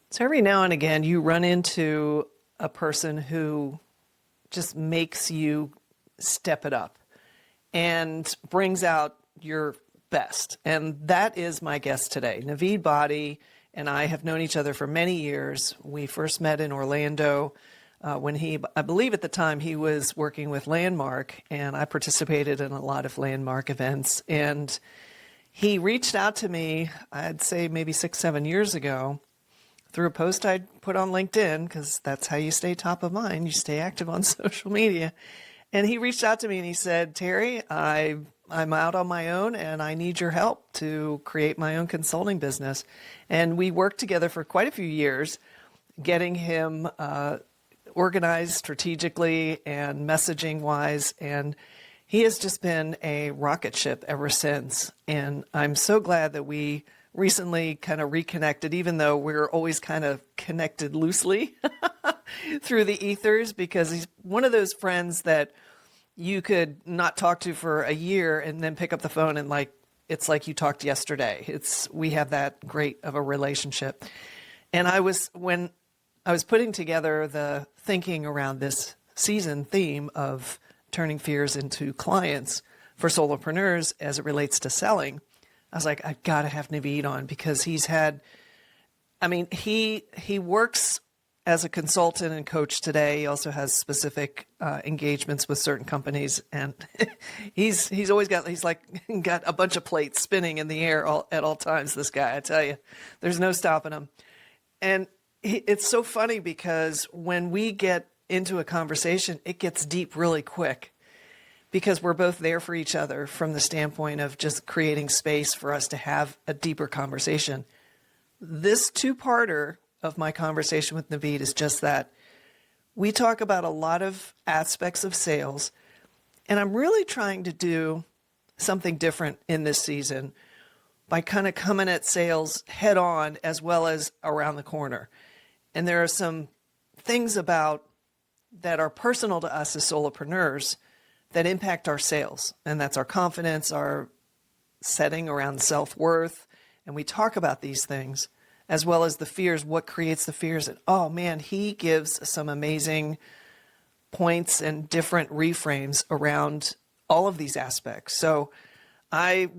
So every now and again, you run into a person who just makes you step it up and brings out your best. And that is my guest today. Naveed Bhatti and I have known each other for many years. We first met in Orlando when I believe at the time he was working with Landmark, and I participated in a lot of Landmark events. And he reached out to me, I'd say maybe 6-7 years ago, through a post I'd put on LinkedIn, because that's how you stay top of mind. You stay active on social media. And he reached out to me and he said, Terry, I'm out on my own and I need your help to create my own consulting business. And we worked together for quite a few years, getting him organized strategically and messaging wise. And he has just been a rocket ship ever since. And I'm so glad that we recently kind of reconnected, even though we're always kind of connected loosely through the ethers, because he's one of those friends that you could not talk to for a year and then pick up the phone and it's like you talked yesterday. We have that great of a relationship. And when I was putting together the thinking around this season theme of turning fears into clients for solopreneurs as it relates to selling, I was like, I've got to have Naveed on, because he works as a consultant and coach today. He also has specific engagements with certain companies, and he's got a bunch of plates spinning in the air at all times. This guy, I tell you, there's no stopping him. And it's so funny because when we get into a conversation, it gets deep really quick, because we're both there for each other from the standpoint of just creating space for us to have a deeper conversation. This two-parter of my conversation with Naveed is just that. We talk about a lot of aspects of sales, and I'm really trying to do something different in this season by kind of coming at sales head on as well as around the corner. And there are some things about that are personal to us as solopreneurs that impact our sales. And that's our confidence, our setting around self-worth. And we talk about these things as well as the fears, what creates the fears. And oh man, he gives some amazing points and different reframes around all of these aspects. So I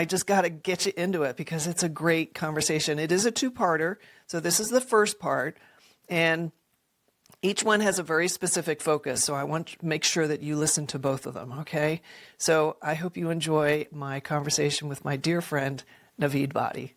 just got to get you into it, because it's a great conversation. It is a two-parter. So this is the first part. And each one has a very specific focus, so I want to make sure that you listen to both of them, okay? So I hope you enjoy my conversation with my dear friend, Naveed Bhatti.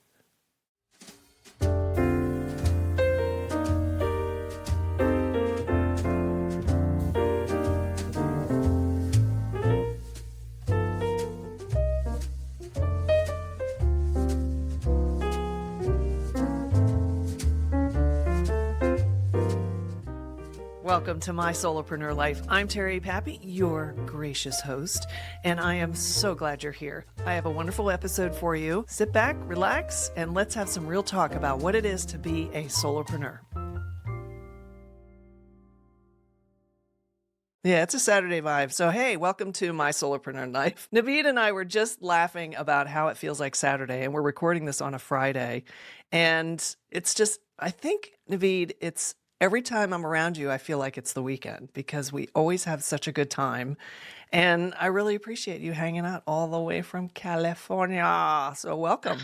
Welcome to My Solopreneur Life. I'm Terry Pappy, your gracious host, and I am so glad you're here. I have a wonderful episode for you. Sit back, relax, and let's have some real talk about what it is to be a solopreneur. Yeah, it's a Saturday vibe. So, hey, welcome to My Solopreneur Life. Naveed and I were just laughing about how it feels like Saturday, and we're recording this on a Friday. And it's just, I think, Naveed, it's every time I'm around you, I feel like it's the weekend, because we always have such a good time. And I really appreciate you hanging out all the way from California. So welcome.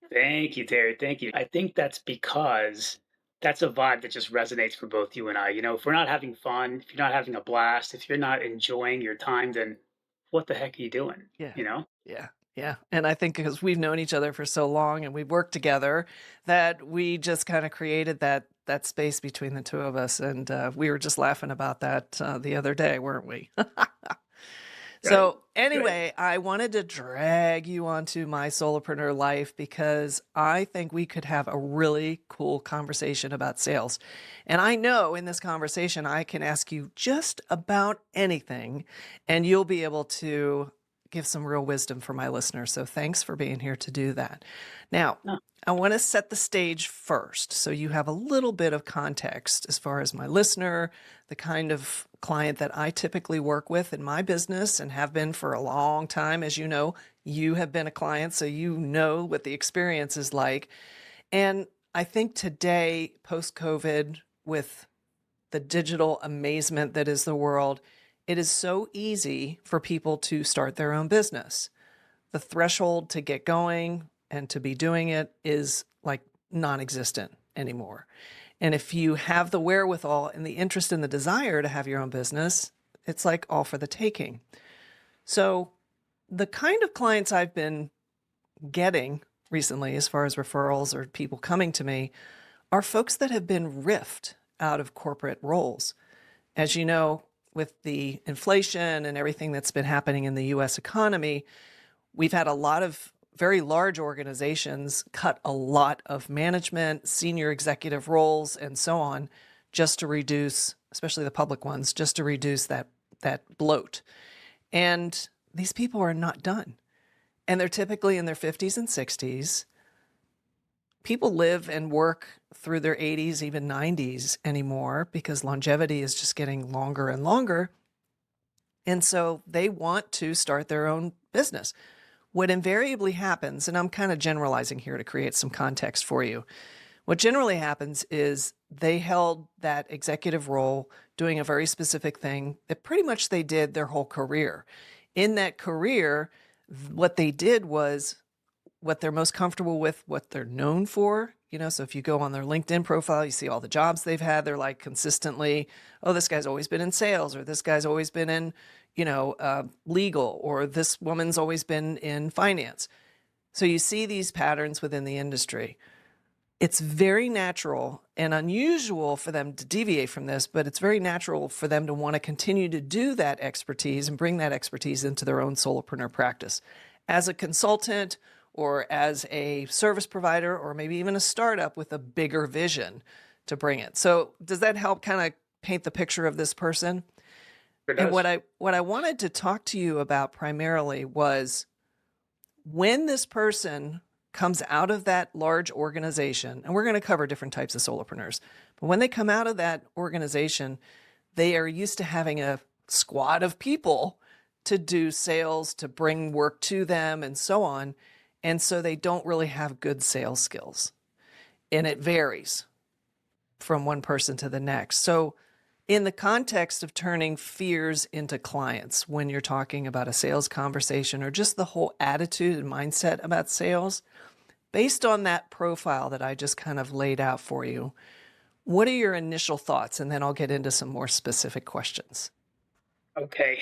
Thank you, Terry. Thank you. I think that's because that's a vibe that just resonates for both you and I. If we're not having fun, if you're not having a blast, if you're not enjoying your time, then what the heck are you doing? Yeah. You know? Yeah. And I think because we've known each other for so long and we've worked together, that we just kind of created that space between the two of us. And we were just laughing about that the other day, weren't we? So anyway, I wanted to drag you onto My Solopreneur Life because I think we could have a really cool conversation about sales. And I know in this conversation, I can ask you just about anything and you'll be able to give some real wisdom for my listeners. So thanks for being here to do that. Now, I want to set the stage first so you have a little bit of context as far as my listener, the kind of client that I typically work with in my business and have been for a long time. As you know, you have been a client, so you know what the experience is like. And I think today, post-COVID, with the digital amazement that is the world, it is so easy for people to start their own business. The threshold to get going and to be doing it is like non-existent anymore. And if you have the wherewithal and the interest and the desire to have your own business, it's like all for the taking. So the kind of clients I've been getting recently, as far as referrals or people coming to me, are folks that have been riffed out of corporate roles. As you know, with the inflation and everything that's been happening in the US economy, we've had a lot of very large organizations cut a lot of management, senior executive roles, and so on, just to reduce, especially the public ones, just to reduce that bloat. And these people are not done. And they're typically in their 50s and 60s. People live and work through their 80s, even 90s anymore, because longevity is just getting longer and longer. And so they want to start their own business. What invariably happens, and I'm kind of generalizing here to create some context for you, what generally happens is they held that executive role doing a very specific thing that pretty much they did their whole career. In that career, what they did was what they're most comfortable with, what they're known for. So if you go on their LinkedIn profile, you see all the jobs they've had. They're like consistently, oh, this guy's always been in sales, or this guy's always been in, legal, or this woman's always been in finance. So you see these patterns within the industry. It's very natural and unusual for them to deviate from this, but it's very natural for them to want to continue to do that expertise and bring that expertise into their own solopreneur practice. As a consultant or as a service provider, or maybe even a startup with a bigger vision to bring it. So does that help kind of paint the picture of this person? It And does. what I wanted to talk to you about primarily was when this person comes out of that large organization, and we're going to cover different types of solopreneurs, but when they come out of that organization, they are used to having a squad of people to do sales, to bring work to them, and so on. And so they don't really have good sales skills. And it varies from one person to the next. So in the context of turning fears into clients, when you're talking about a sales conversation or just the whole attitude and mindset about sales, based on that profile that I just kind of laid out for you, what are your initial thoughts? And then I'll get into some more specific questions. Okay.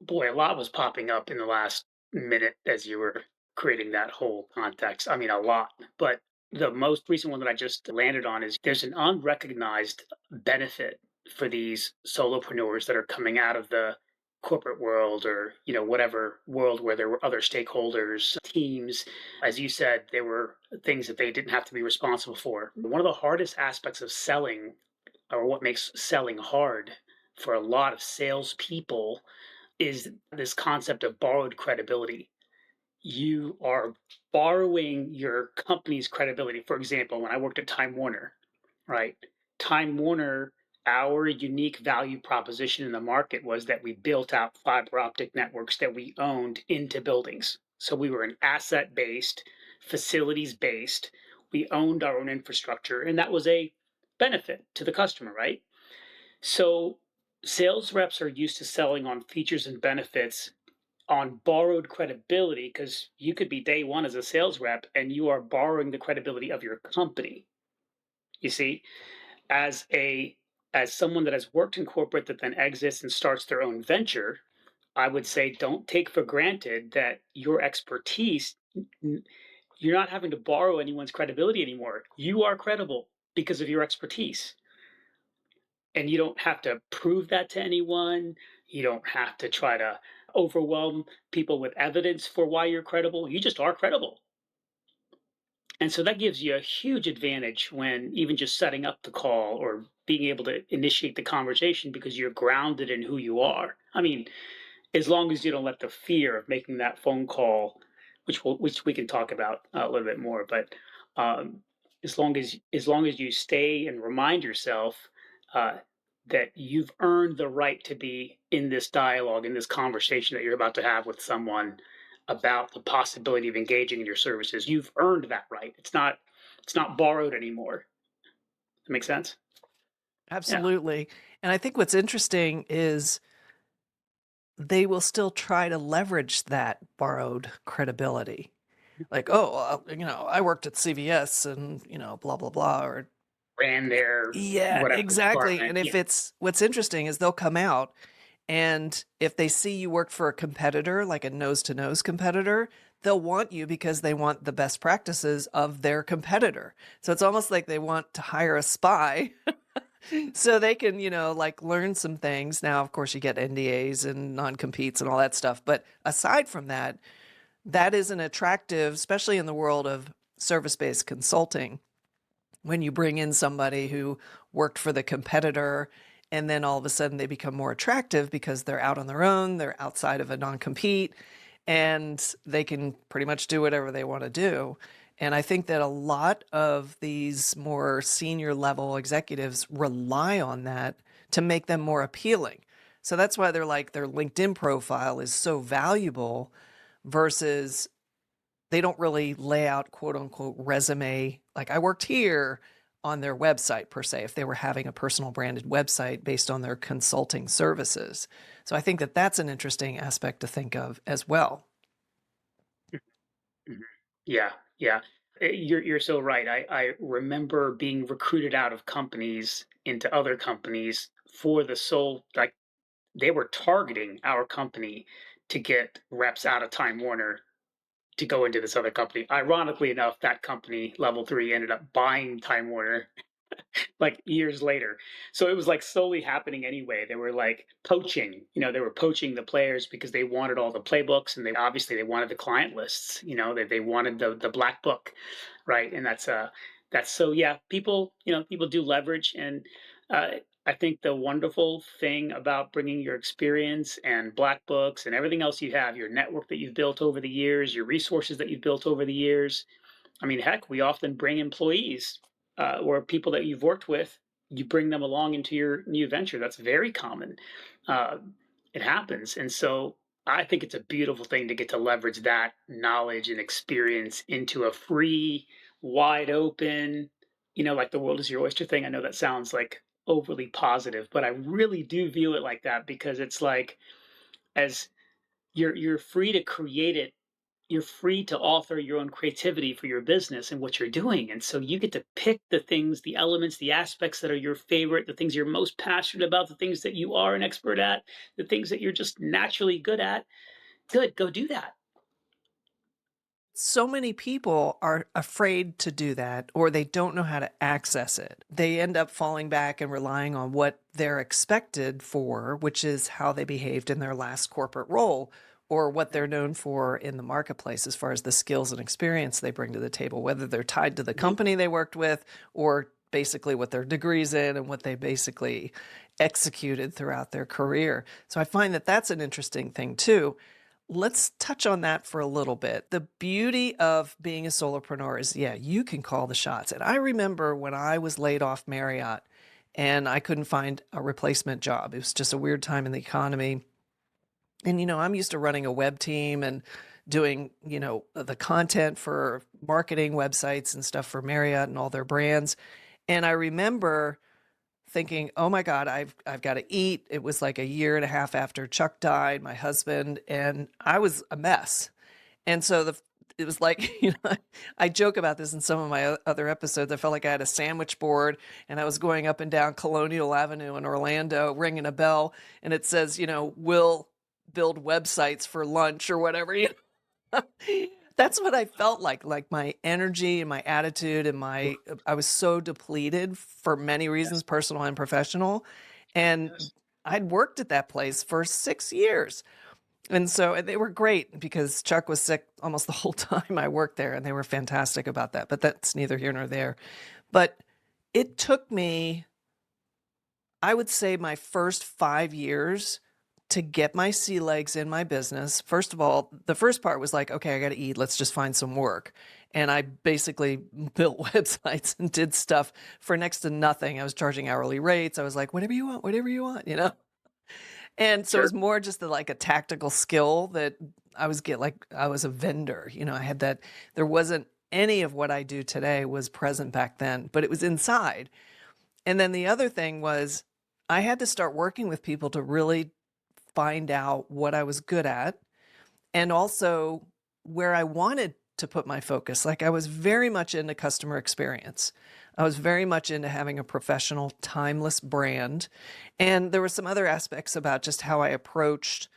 Boy, a lot was popping up in the last minute as you were creating that whole context. I mean, a lot. But the most recent one that I just landed on is there's an unrecognized benefit for these solopreneurs that are coming out of the corporate world, or whatever world where there were other stakeholders, teams. As you said, there were things that they didn't have to be responsible for. One of the hardest aspects of selling, or what makes selling hard for a lot of salespeople, is this concept of borrowed credibility. You are borrowing your company's credibility. For example, when I worked at Time Warner, right? Time Warner, our unique value proposition in the market was that we built out fiber optic networks that we owned into buildings. So we were an asset based, facilities based. We owned our own infrastructure, and that was a benefit to the customer, right? So sales reps are used to selling on features and benefits on borrowed credibility, because you could be day one as a sales rep and you are borrowing the credibility of your company. You see, as a as someone that has worked in corporate that then exits and starts their own venture, I would say don't take for granted that your expertise, you're not having to borrow anyone's credibility anymore. You are credible because of your expertise. And you don't have to prove that to anyone. You don't have to try to overwhelm people with evidence for why you're credible. You just are credible. And so that gives you a huge advantage when even just setting up the call or being able to initiate the conversation, because you're grounded in who you are. I mean, as long as you don't let the fear of making that phone call, which we can talk about a little bit more, but um, as long as you stay and remind yourself uh, that you've earned the right to be in this dialogue, in this conversation that you're about to have with someone about the possibility of engaging in your services. You've earned that right. It's not It's not borrowed anymore. That makes sense? Yeah. Absolutely. And I think what's interesting is they will still try to leverage that borrowed credibility. Like, oh, I worked at CVS and, blah, blah, blah. Or, Ran their yeah, whatever exactly. department. And Yeah. if what's interesting is they'll come out and if they see you work for a competitor, like a nose to nose competitor, they'll want you because they want the best practices of their competitor. So it's almost like they want to hire a spy so they can, like learn some things. Now, of course, you get NDAs and non-competes and all that stuff. But aside from that, that is an attractive, especially in the world of service-based consulting, when you bring in somebody who worked for the competitor and then all of a sudden they become more attractive because they're out on their own, they're outside of a non-compete, and they can pretty much do whatever they want to do. And I think that a lot of these more senior level executives rely on that to make them more appealing. So that's why they're like their LinkedIn profile is so valuable versus they don't really lay out quote unquote resume like I worked here on their website per se if they were having a personal branded website based on their consulting services. So I think that that's an interesting aspect to think of as well. Mhm. Yeah, yeah. You're so right. I remember being recruited out of companies into other companies for the sole like they were targeting our company to get reps out of Time Warner to go into this other company. Ironically enough, that company, Level 3, ended up buying Time Warner like years later. So it was like slowly happening anyway. They were like poaching, they were poaching the players because they wanted all the playbooks and they obviously they wanted the client lists, they wanted the black book, right? And that's so yeah, people do leverage and uh I think the wonderful thing about bringing your experience and black books and everything else you have, your network that you've built over the years, your resources that you've built over the years, I mean, heck, we often bring employees or people that you've worked with, you bring them along into your new venture. That's very common. Uh, it happens. And so I think it's a beautiful thing to get to leverage that knowledge and experience into a free, wide open, like the world is your oyster thing. I know that sounds like overly positive, but I really do view it like that because it's like as you're free to create it, you're free to author your own creativity for your business and what you're doing. And so you get to pick the things, the elements, the aspects that are your favorite, the things you're most passionate about, the things that you are an expert at, the things that you're just naturally good at. Good, go do that. So many people are afraid to do that or they don't know how to access it. They end up falling back and relying on what they're expected for, which is how they behaved in their last corporate role or what they're known for in the marketplace as far as the skills and experience they bring to the table, whether they're tied to the Mhm. company they worked with or basically what their degrees in and what they basically executed throughout their career. So I find that that's an interesting thing too. Let's touch on that for a little bit. The beauty of being a solopreneur is, yeah, you can call the shots. And I remember when I was laid off Marriott and I couldn't find a replacement job. It was just a weird time in the economy. And, I'm used to running a web team and doing, the content for marketing websites and stuff for Marriott and all their brands. And I remember thinking, "Oh my God, I've got to eat." It was like a year and a half after Chuck died, my husband, and I was a mess. And so it was like, I joke about this in some of my other episodes. I felt like I had a sandwich board and I was going up and down Colonial Avenue in Orlando, ringing a bell, and it says, "Will build websites for lunch" or whatever. That's what I felt like my energy and my attitude and I was so depleted for many Yes, reasons, personal and professional. And yes. I'd worked at that place for 6 years. And so they were great because Chuck was sick almost the whole time I worked there, and they were fantastic about that. But that's neither here nor there. But it took me, I would say, my first 5 years to get my sea legs in my business. First of all, the first part was like, okay, I got to eat. Let's just find some work. And I basically built websites and did stuff for next to nothing. I was charging hourly rates. I was like, whatever you want. And so it Sure. was more just like a tactical skill that I was a vendor. I had that, there wasn't any of what I do today was present back then, but it was inside. And then the other thing was I had to start working with people to really find out what I was good at and also where I wanted to put my focus. Like I was very much into customer experience. I was very much into having a professional, timeless brand. And there were some other aspects about just how I approached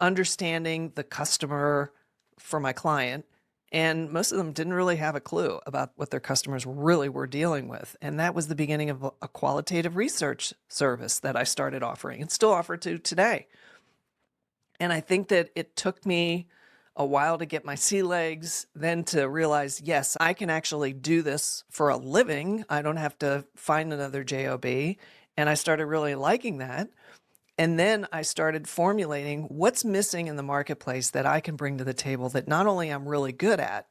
understanding the customer for my client. And most of them didn't really have a clue about what their customers really were dealing with. And that was the beginning of a qualitative research service that I started offering and still offer to today. And I think that it took me a while to get my sea legs, then to realize, yes, I can actually do this for a living. I don't have to find another job. And I started really liking that. And then I started formulating what's missing in the marketplace that I can bring to the table that not only I'm really good at,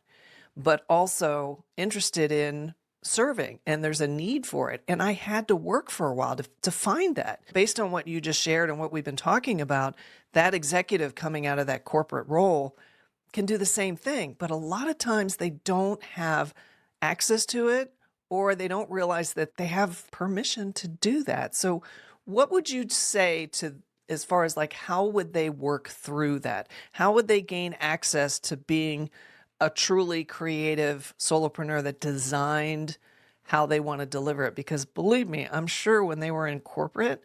but also interested in serving. And there's a need for it. And I had to work for a while to find that. Based on what you just shared and what we've been talking about, that executive coming out of that corporate role can do the same thing. But a lot of times they don't have access to it, or they don't realize that they have permission to do that. So what would you say to, as far as like, how would they work through that? How would they gain access to being a truly creative solopreneur that designed how they want to deliver it? Because believe me, I'm sure when they were in corporate,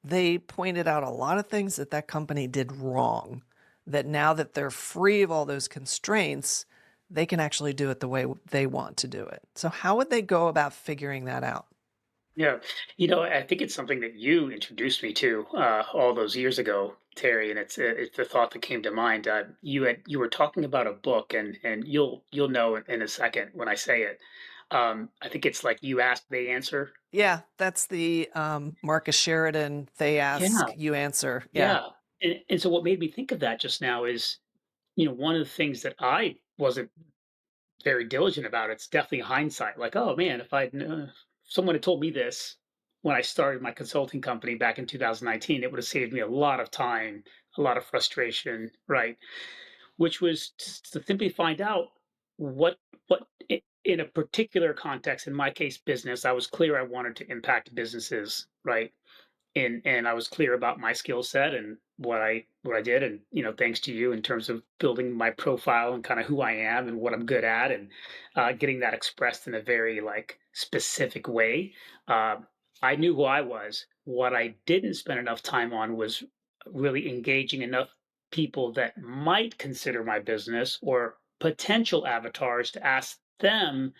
they pointed out a lot of things that that company did wrong, that now that they're free of all those constraints, they can actually do it the way they want to do it. So how would they go about figuring that out? Yeah. I think it's something that you introduced me to all those years ago, Terry, and it's the thought that came to mind. You were talking about a book, and you'll know in a second when I say it. I think it's like you ask, they answer. Yeah, that's the Marcus Sheridan, they Yeah, ask, you answer. Yeah. yeah. And so what made me think of that just now is, one of the things that I wasn't very diligent about it. It's definitely hindsight. Like, oh man, if someone had told me this when I started my consulting company back in 2019, it would have saved me a lot of time, a lot of frustration, right? Which was to simply find out what in a particular context, in my case, business. I was clear I wanted to impact businesses, right? And I was clear about my skill set and what I did, and thanks to you in terms of building my profile and kind of who I am and what I'm good at, and getting that expressed in a very like specific way. Uh, I knew who I was. What I didn't spend enough time on was really engaging enough people that might consider my business or potential avatars to ask them,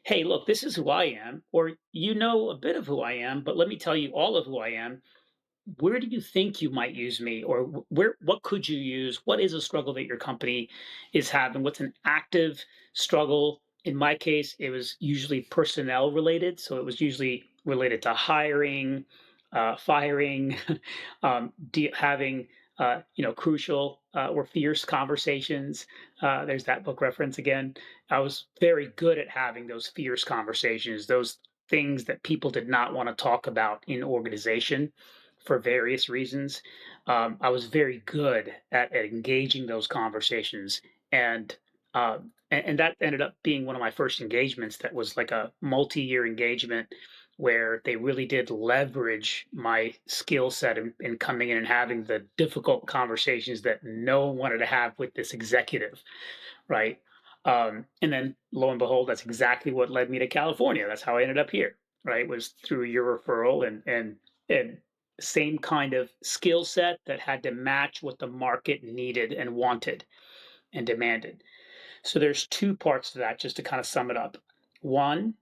hey, look, this is who I am, or a bit of who I am, but let me tell you all of who I am. Where do you think you might use me, or what could you use? What is a struggle that your company is having? What's an active struggle? In my case, it was usually personnel related, so it was usually related to hiring, firing, having crucial or fierce conversations. There's that book reference again. I was very good at having those fierce conversations, those things that people did not want to talk about in organization for various reasons. I was very good at engaging those conversations, and that ended up being one of my first engagements. That was like a multi-year engagement where they really did leverage my skill set in coming in and having the difficult conversations that no one wanted to have with this executive, right? And then lo and behold, that's exactly what led me to California. That's how I ended up here, right? Was through your referral and same kind of skill set that had to match what the market needed and wanted and demanded. So there's two parts to that, just to kind of sum it up. One,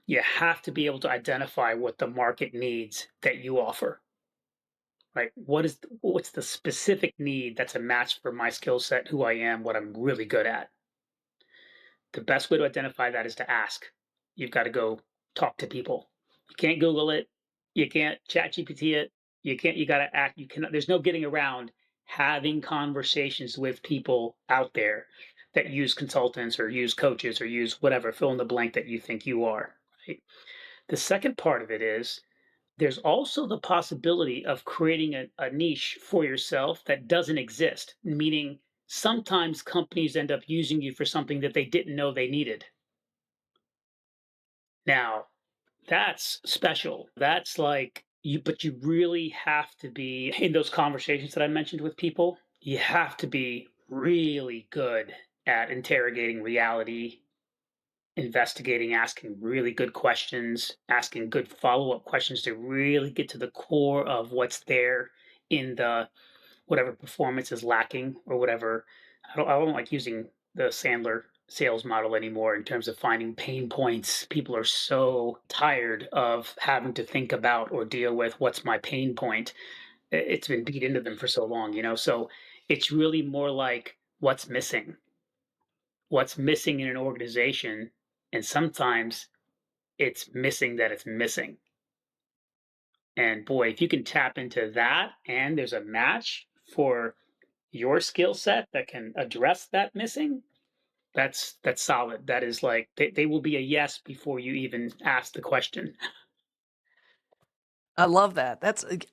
you have to be able to identify what the market needs that you offer, right? What's the specific need that's a match for my skill set, who I am, what I'm really good at. The best way to identify that is to ask. You've got to go talk to people. You can't Google it. You can't chat GPT it. You got to act. You cannot, there's no getting around having conversations with people out there that use consultants or use coaches or use whatever, fill in the blank that you think you are. Right? The second part of it is there's also the possibility of creating a niche for yourself that doesn't exist, meaning sometimes companies end up using you for something that they didn't know they needed. Now, that's special. That's like but you really have to be in those conversations that I mentioned with people. You have to be really good at interrogating reality, investigating, asking really good questions, asking good follow up questions to really get to the core of what's there in the whatever performance is lacking or whatever. I don't like using the Sandler sales model anymore in terms of finding pain points. People are so tired of having to think about or deal with what's my pain point. It's been beat into them for so long, you know. So it's really more like what's missing in an organization, and sometimes it's missing that it's missing. And boy, if you can tap into that and there's a match for your skill set that can address that missing, that's solid. That is like they will be a yes before you even ask the question. I love that.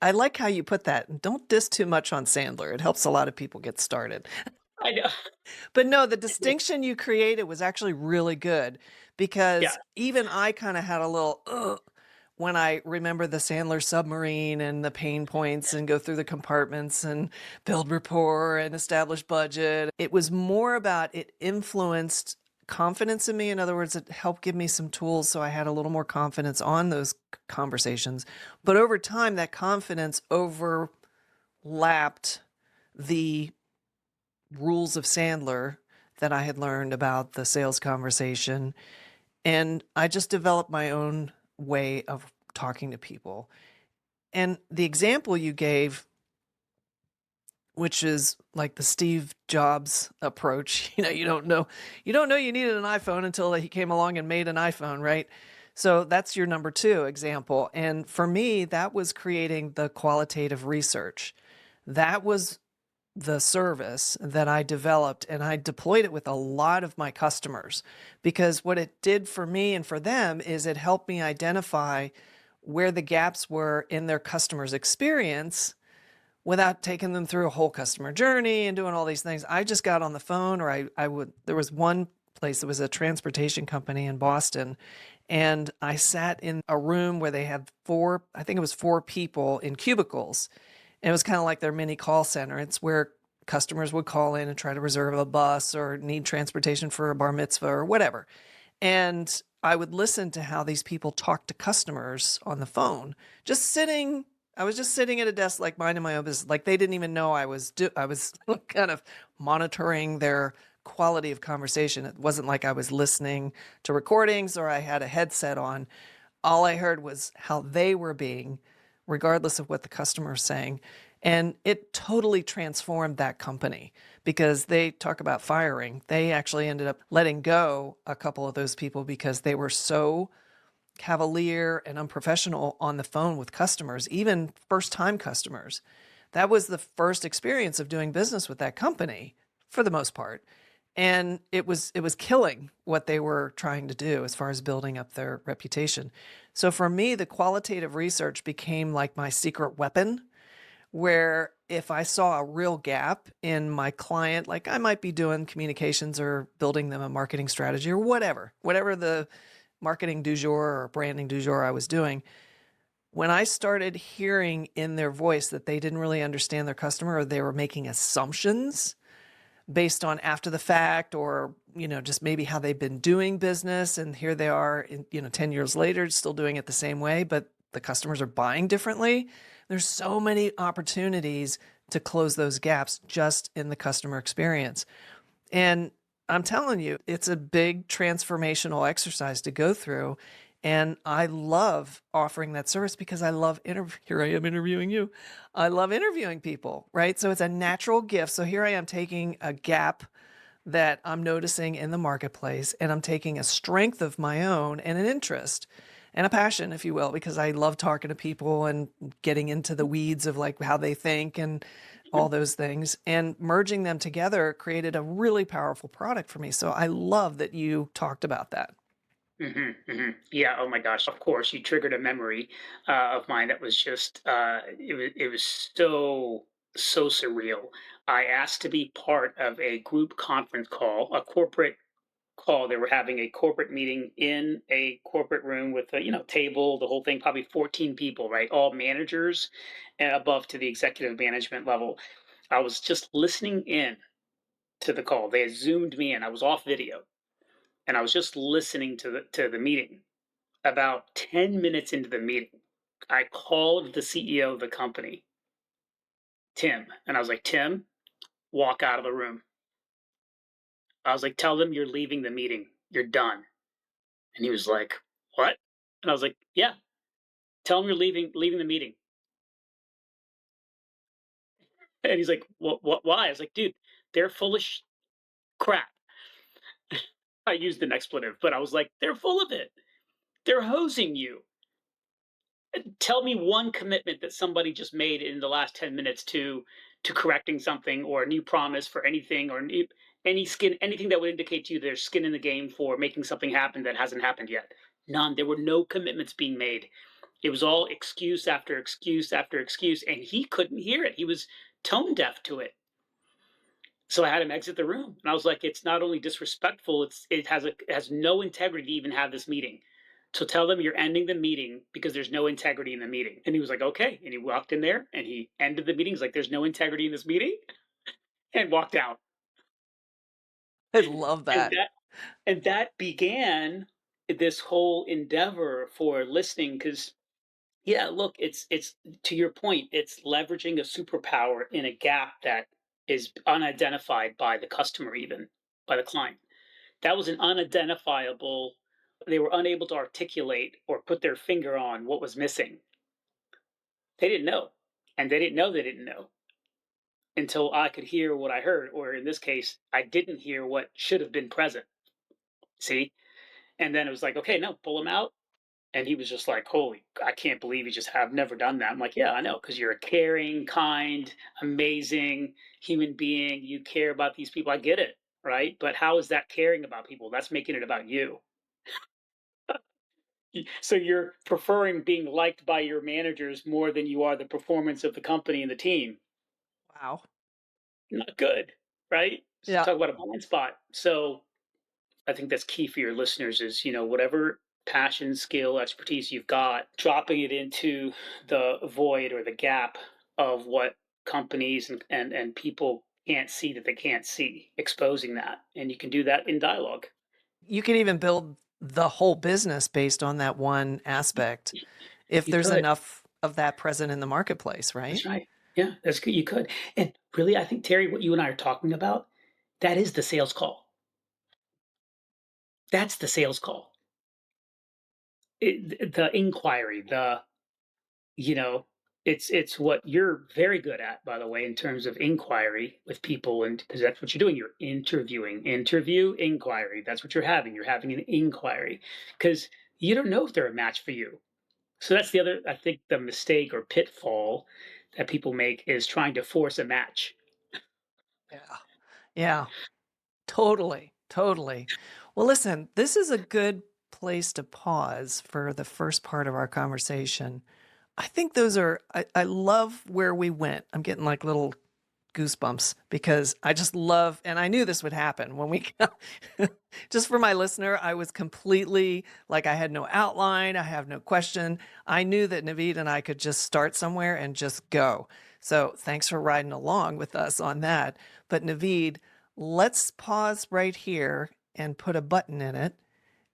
I like how you put that. Don't diss too much on Sandler. It helps a lot of people get started. I know. But no, the distinction you created was actually really good Yeah. because even I kind of had a little ugh when I remember the Sandler submarine and the pain points and go through the compartments and build rapport and establish budget. It was more about it influenced confidence in me. In other words, it helped give me some tools so I had a little more confidence on those conversations. But over time, that confidence overlapped the rules of Sandler that I had learned about the sales conversation. And I just developed my own way of talking to people. And the example you gave, which is like the Steve Jobs approach, you don't know you needed an iPhone until he came along and made an iPhone, right? So that's your number two example. And for me, that was creating the qualitative research. That was the service that I developed, and I deployed it with a lot of my customers because what it did for me and for them is it helped me identify where the gaps were in their customer's experience without taking them through a whole customer journey and doing all these things. I just got on the phone, or there was one place that was a transportation company in Boston, and I sat in a room where they had I think it was four people in cubicles. And it was kind of like their mini call center. It's where customers would call in and try to reserve a bus or need transportation for a bar mitzvah or whatever. And I would listen to how these people talk to customers on the phone, I was just sitting at a desk, like minding my own business. Like they didn't even know I was kind of monitoring their quality of conversation. It wasn't like I was listening to recordings or I had a headset on. All I heard was how they were being, regardless of what the customer is saying. And it totally transformed that company because they talk about firing. They actually ended up letting go a couple of those people because they were so cavalier and unprofessional on the phone with customers, even first time customers. That was the first experience of doing business with that company for the most part. And it was killing what they were trying to do as far as building up their reputation. So for me, the qualitative research became like my secret weapon, where if I saw a real gap in my client, like I might be doing communications or building them a marketing strategy or whatever the marketing du jour or branding du jour I was doing, when I started hearing in their voice that they didn't really understand their customer or they were making assumptions based on after the fact or, just maybe how they've been doing business. And here they are, 10 years later, still doing it the same way, but the customers are buying differently. There's so many opportunities to close those gaps just in the customer experience. And I'm telling you, it's a big transformational exercise to go through. And I love offering that service because I love here I am interviewing you. I love interviewing people, right? So it's a natural gift. So here I am taking a gap that I'm noticing in the marketplace, and I'm taking a strength of my own and an interest and a passion, if you will, because I love talking to people and getting into the weeds of like how they think and all those things, and merging them together created a really powerful product for me. So I love that you talked about that. Yeah. Oh my gosh. Of course, you triggered a memory of mine that was just it was so. so surreal. I asked to be part of a group conference call, a corporate call. They were having a corporate meeting in a corporate room with a table, the whole thing, probably 14 people, right? All managers and above to the executive management level. I was just listening in to the call. They had zoomed me in. I was off video and I was just listening to the meeting. About 10 minutes into the meeting, I called the CEO of the company, Tim, and I was like, "Tim, walk out of the room." I was like, "Tell them you're leaving the meeting. You're done." And he was like, "What?" And I was like, "Yeah, tell them you're leaving the meeting." And he's like, "What? Why?" I was like, "Dude, they're full of crap." I used an expletive, but I was like, "They're full of it. They're hosing you. Tell me one commitment that somebody just made in the last 10 minutes to correcting something or a new promise for anything or anything that would indicate to you there's skin in the game for making something happen that hasn't happened yet. None. There were no commitments being made. It was all excuse after excuse after excuse, and he couldn't hear it. He was tone deaf to it. So I had him exit the room, and I was like, "It's not only disrespectful; it has no integrity to even have this meeting. So tell them you're ending the meeting because there's no integrity in the meeting." And he was like, "Okay." And he walked in there and he ended the meeting. He's like, "There's no integrity in this meeting," and walked out. I love And that. that began this whole endeavor for listening. Because yeah, look, it's to your point, it's leveraging a superpower in a gap that is unidentified by the customer, even by the client. That was an unidentifiable. They were unable to articulate or put their finger on what was missing. They didn't know, and they didn't know they didn't know until I could hear what I heard, or in this case, I didn't hear what should have been present. See, and then it was like, okay, no, pull him out. And he was just like, "Holy, I can't believe you just have never done that." I'm like, "Yeah, I know, because you're a caring, kind, amazing human being. You care about these people. I get it, right? But how is that caring about people? That's making it about you." So you're preferring being liked by your managers more than you are the performance of the company and the team. Wow. Not good, right? Yeah. Talk about a blind spot. So I think that's key for your listeners is, whatever passion, skill, expertise you've got, dropping it into the void or the gap of what companies and people can't see that they can't see, exposing that. And you can do that in dialogue. You could even build the whole business based on that one aspect if You there's could. enough of that present in the marketplace, That's right? right. Yeah, that's good. You could. And really, I think, Terry, what you and I are talking about, that is the sales call. That's the sales call. The inquiry, you know, it's what you're very good at, by the way, in terms of inquiry with people, and because that's what you're doing. You're interviewing, interview, inquiry. That's what you're having. You're having an inquiry because you don't know if they're a match for you. So that's the other, I think, the mistake or pitfall that people make is trying to force a match. Yeah. Yeah. Totally. Totally. Well, listen, this is a good place to pause for the first part of our conversation. I think I love where we went. I'm getting like little goosebumps because I just love, and I knew this would happen when we, just for my listener, I was completely like, I had no outline, I have no question. I knew that Naveed and I could just start somewhere and just go. So thanks for riding along with us on that. But Naveed, let's pause right here and put a button in it.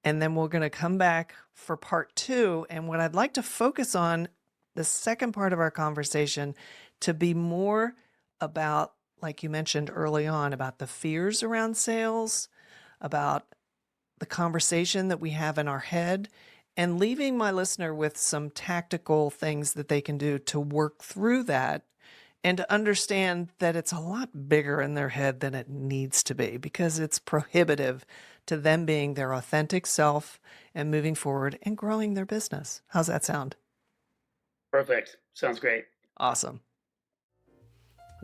And then we're going to come back for part two. And what I'd like to focus on the second part of our conversation to be more about, like you mentioned early on, about the fears around sales, about the conversation that we have in our head, and leaving my listener with some tactical things that they can do to work through that and to understand that it's a lot bigger in their head than it needs to be because it's prohibitive to them being their authentic self and moving forward and growing their business. How's that sound? Perfect. Sounds great. Awesome.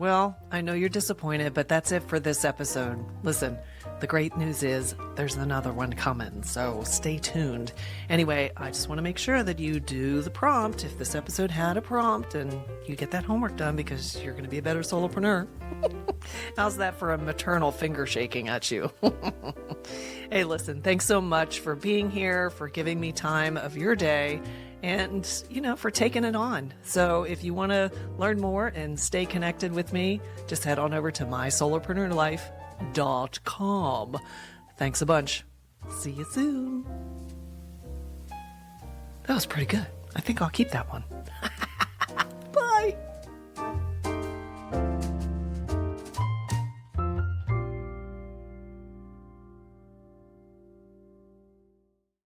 Well, I know you're disappointed, but that's it for this episode. Listen, the great news is there's another one coming, so stay tuned. Anyway, I just want to make sure that you do the prompt. If this episode had a prompt, and you get that homework done because you're going to be a better solopreneur. How's that for a maternal finger shaking at you? Hey, listen, thanks so much for being here, for giving me time of your day, and, for taking it on. So if you want to learn more and stay connected with me, just head on over to mysolopreneurlife.com. Thanks a bunch. See you soon. That was pretty good. I think I'll keep that one.